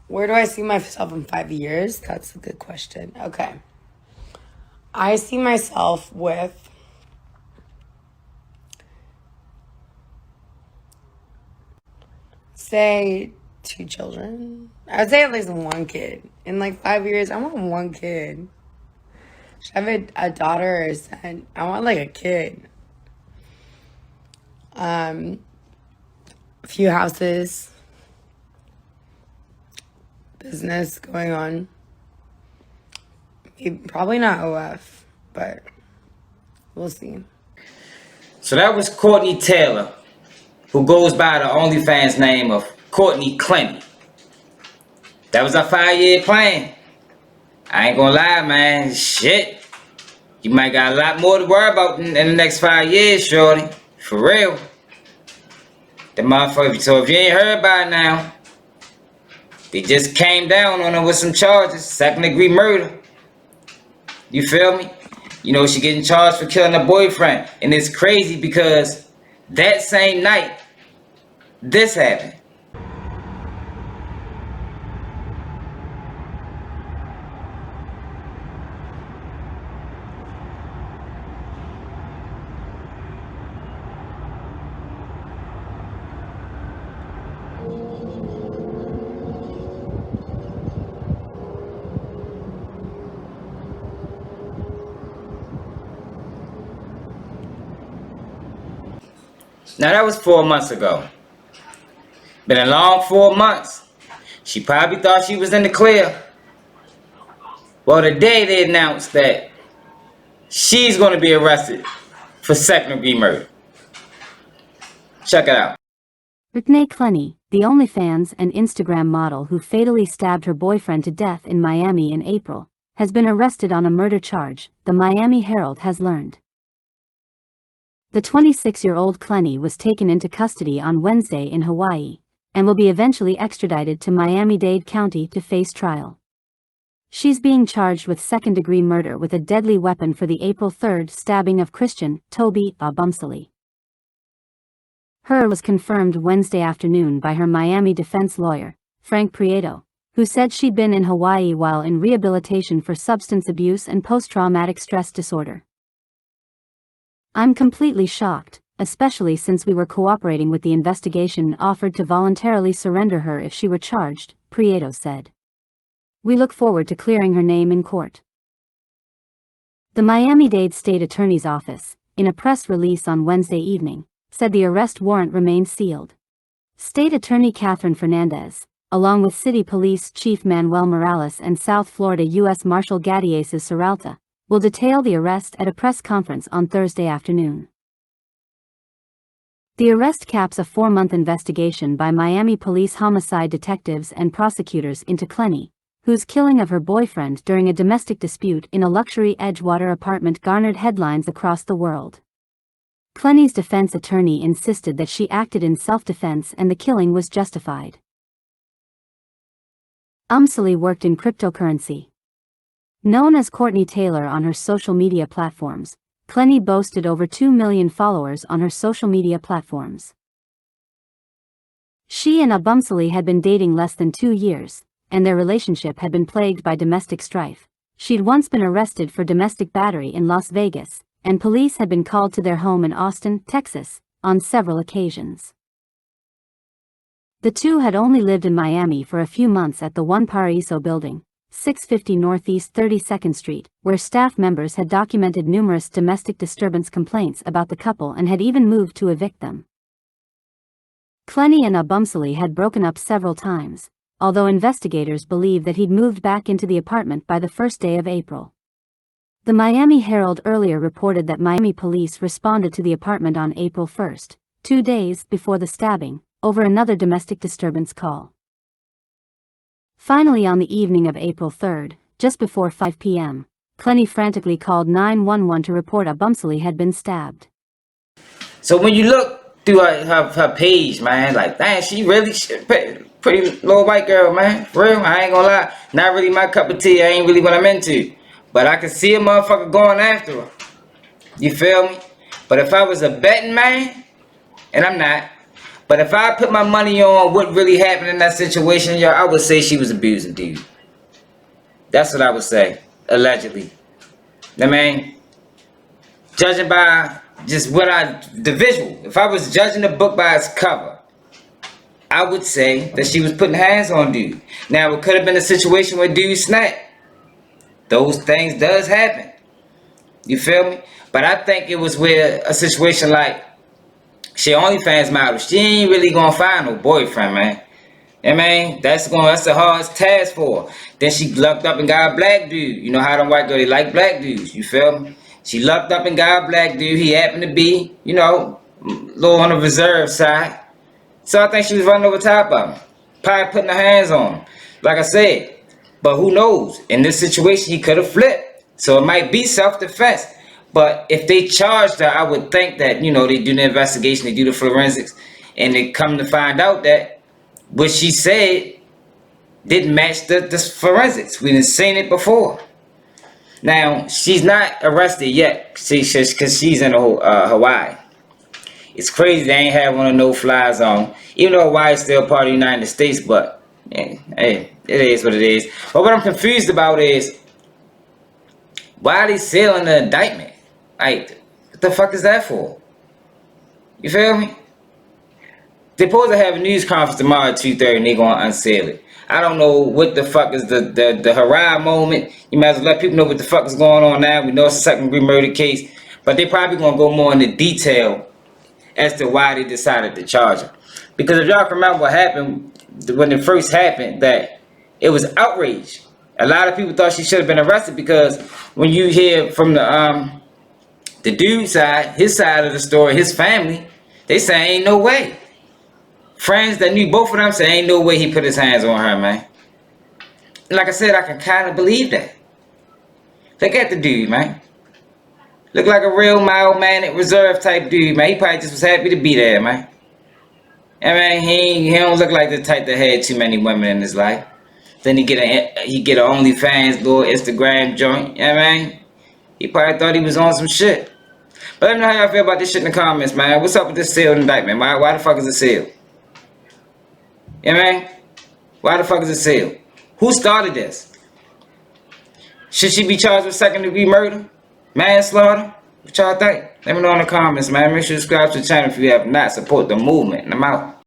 Where do I see myself in 5 years? That's a good question. Okay. I see myself with say 2 children. I would say at least 1 kid. In like 5 years, I want 1 kid. Should I have a daughter or a son? I want like a kid. A few houses. Business going on. Probably not OF, but we'll see. So that was Courtney Taylor, who goes by the OnlyFans name of Courtney Clenny. That was our 5-year plan. I ain't gonna lie, man. Shit. You might got a lot more to worry about in the next 5 years, shorty. For real. The motherfucker, so if you ain't heard by now, they just came down on her with some charges, 2nd-degree murder. You feel me? You know, she getting charged for killing her boyfriend. And it's crazy because that same night, this happened. Now that was 4 months ago. Been a long 4 months. She probably thought she was in the clear. Well, today they announced that she's going to be arrested for 2nd-degree murder. Check it out. Courtney Clenny, the OnlyFans and Instagram model who fatally stabbed her boyfriend to death in Miami in April, has been arrested on a murder charge, the Miami Herald has learned. The 26-year-old Clenny was taken into custody on Wednesday in Hawaii, and will be eventually extradited to Miami-Dade County to face trial. She's being charged with 2nd-degree murder with a deadly weapon for the April 3rd stabbing of Christian Toby Abumsali. Her was confirmed Wednesday afternoon by her Miami defense lawyer, Frank Prieto, who said she'd been in Hawaii while in rehabilitation for substance abuse and post-traumatic stress disorder. "I'm completely shocked, especially since we were cooperating with the investigation and offered to voluntarily surrender her if she were charged," Prieto said. "We look forward to clearing her name in court." The Miami-Dade State Attorney's Office, in a press release on Wednesday evening, said the arrest warrant remained sealed. State Attorney Catherine Fernandez, along with City Police Chief Manuel Morales and South Florida U.S. Marshal Gadiases Serralta, will detail the arrest at a press conference on Thursday afternoon. The arrest caps a 4-month investigation by Miami police homicide detectives and prosecutors into Clenny, whose killing of her boyfriend during a domestic dispute in a luxury Edgewater apartment garnered headlines across the world. Clenny's defense attorney insisted that she acted in self-defense and the killing was justified. Abumsali worked in cryptocurrency. Known as Courtney Taylor on her social media platforms, Clenny boasted over 2 million followers on her social media platforms. She and Abumsali had been dating less than 2 years, and their relationship had been plagued by domestic strife. She'd once been arrested for domestic battery in Las Vegas, and police had been called to their home in Austin, Texas, on several occasions. The two had only lived in Miami for a few months at the One Paraiso building, 650 Northeast 32nd Street, where staff members had documented numerous domestic disturbance complaints about the couple and had even moved to evict them. Clenny and Abumsali had broken up several times, although investigators believe that he'd moved back into the apartment by the first day of April. The Miami Herald earlier reported that Miami police responded to the apartment on April 1st, 2 days before the stabbing, over another domestic disturbance call. Finally, on the evening of April 3rd, just before 5 p.m., Clenny frantically called 911 to report Abumsali had been stabbed. So when you look through her page, man, like, dang, she really pretty little white girl, man. For real, I ain't gonna lie. Not really my cup of tea. I ain't really what I'm into. But I can see a motherfucker going after her. You feel me? But if I was a betting man, and I'm not, But if I put my money on what really happened in that situation, yo, I would say she was abusing dude. That's what I would say, allegedly. I mean, judging by just the visual. If I was judging the book by its cover, I would say that she was putting hands on dude. Now, it could have been a situation where dude snapped. Those things does happen. You feel me? But I think it was where a situation like, she OnlyFans model, she ain't really gonna find no boyfriend, man. I mean, that's the hardest task for her. Then she lucked up and got a black dude. You know how them white girls, they like black dudes, you feel me? She lucked up and got a black dude. He happened to be, you know, a little on the reserve side. So I think she was running over top of him. Probably putting her hands on him. Like I said. But who knows? In this situation, he could have flipped. So it might be self-defense. But if they charged her, I would think that, you know, they do the investigation, they do the forensics, and they come to find out that what she said didn't match the forensics. We done seen it before. Now, she's not arrested yet, because she's in Hawaii. It's crazy they ain't have one of no-fly zone, even though Hawaii is still part of the United States, but hey, it is what it is. But what I'm confused about is, why are they sealing the indictment? Like, what the fuck is that for? You feel me? They're supposed to have a news conference tomorrow at 2:30 and they're going to unseal it. I don't know what the fuck is the hurrah moment. You might as well let people know what the fuck is going on now. We know it's a second-degree murder case. But they probably going to go more into detail as to why they decided to charge her. Because if y'all can remember what happened when it first happened, that it was outrage. A lot of people thought she should have been arrested because when you hear from the dude side, his side of the story, his family, they say ain't no way. Friends that knew both of them say ain't no way he put his hands on her, man. And like I said, I can kind of believe that. Look at the dude, man. Look like a real mild-mannered, reserved type dude, man. He probably just was happy to be there, man. I mean, he don't look like the type that had too many women in his life. Then he get a OnlyFans little Instagram joint. You know what I mean? He probably thought he was on some shit. But let me know how y'all feel about this shit in the comments, man. What's up with this sealed indictment? Why the fuck is it sealed? You know what I mean? Why the fuck is it sealed? Who started this? Should she be charged with second-degree murder? Manslaughter? What y'all think? Let me know in the comments, man. Make sure you subscribe to the channel if you have not. Support the movement. And I'm out.